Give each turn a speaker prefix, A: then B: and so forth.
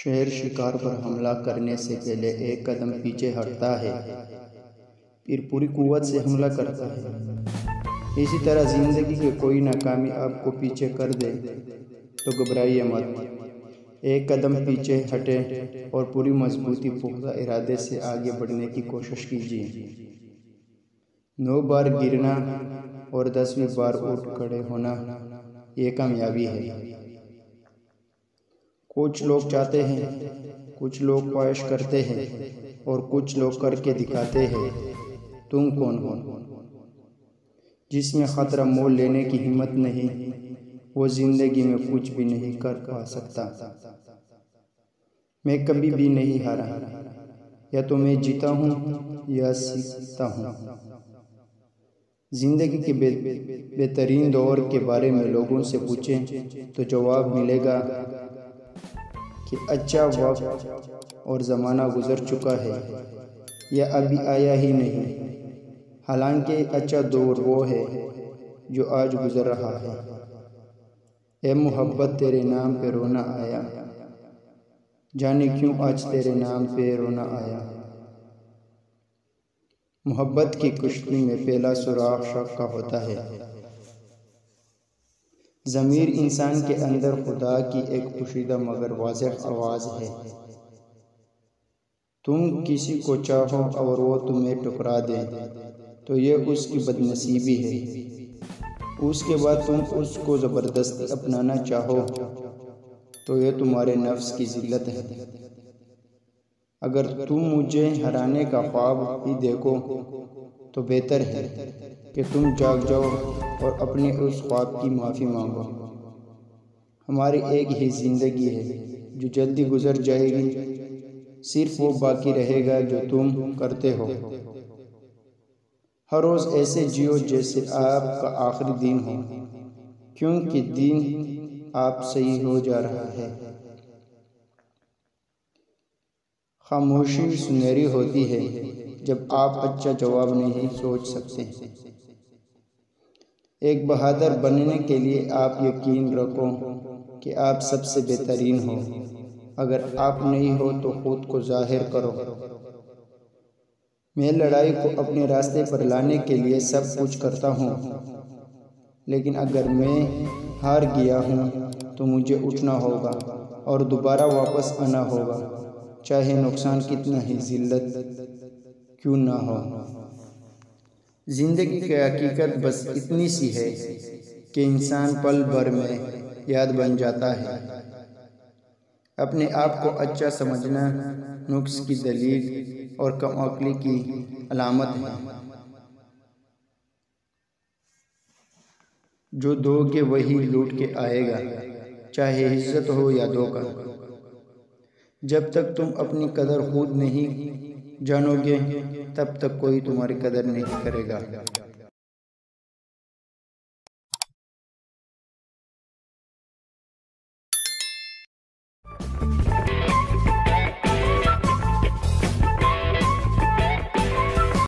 A: शेर शिकार पर हमला करने से पहले एक कदम पीछे हटता है, फिर पूरी कुव्वत से हमला करता है। इसी तरह जिंदगी की कोई नाकामी आपको पीछे कर दे तो घबराइए मत। एक कदम पीछे हटे और पूरी मजबूती पुख्ता इरादे से आगे बढ़ने की कोशिश कीजिए। 9 बार गिरना और 10वीं बार उठ खड़े होना ये कामयाबी है। कुछ लोग चाहते हैं, कुछ लोग ख्वाहिश करते हैं और कुछ लोग करके दिखाते हैं। तुम कौन हो? जिसमें खतरा मोल लेने की हिम्मत नहीं, वो जिंदगी में कुछ भी नहीं कर पा सकता। मैं कभी भी नहीं हारा, या तो मैं जीता हूँ या सीखता हूँ। जिंदगी के बेहतरीन दौर के बारे में लोगों से पूछें तो जवाब मिलेगा कि अच्छा वक्त और ज़माना गुजर चुका है, यह अभी आया ही नहीं। हालांकि अच्छा दौर वो है जो आज गुजर रहा है। ए मोहब्बत तेरे नाम पे रोना आया, जाने क्यों आज तेरे नाम पे रोना आया। मोहब्बत की कुश्ती में पहला सुराग शक का होता है। ज़मीर इंसान के अंदर खुदा की एक पोशीदा मगर वाज़ेह आवाज़ है। तुम किसी को चाहो और वो तुम्हें ठुकरा दे तो ये उसकी बदनसीबी है। उसके बाद तुम उसको ज़बरदस्ती अपनाना चाहो तो ये तुम्हारे नफ्स की ज़िल्लत है। अगर तुम मुझे हराने का ख्वाब ही देखो तो बेहतर है कि तुम जाग जाओ और अपने उस ख्वाब की माफ़ी मांगो। हमारी एक ही ज़िंदगी है जो जल्दी गुजर जाएगी, सिर्फ वो बाकी रहेगा जो तुम करते हो। हर रोज़ ऐसे जियो जैसे आपका आखिरी दिन हो, क्योंकि दिन आप सही हो जा रहा है। खामोशी सुनहरी होती है जब आप अच्छा जवाब नहीं सोच सकते। एक बहादुर बनने के लिए आप यकीन रखो कि आप सबसे बेहतरीन हो। अगर आप नहीं हो तो खुद को जाहिर करो। मैं लड़ाई को अपने रास्ते पर लाने के लिए सब कुछ करता हूँ, लेकिन अगर मैं हार गया हूँ तो मुझे उठना होगा और दोबारा वापस आना होगा, चाहे नुकसान कितना ही जिल्लत क्यों ना हो। जिंदगी की हकीकत बस इतनी सी है कि इंसान पल भर में याद बन जाता है। अपने आप को अच्छा समझना नुक्स की दलील और कमअक्ली की अलामत है। जो दोगे वही लूट के आएगा, चाहे इज्जत हो या धोखा। जब तक तुम अपनी कदर खुद नहीं जानोगे, तब तक कोई तुम्हारी कदर नहीं करेगा।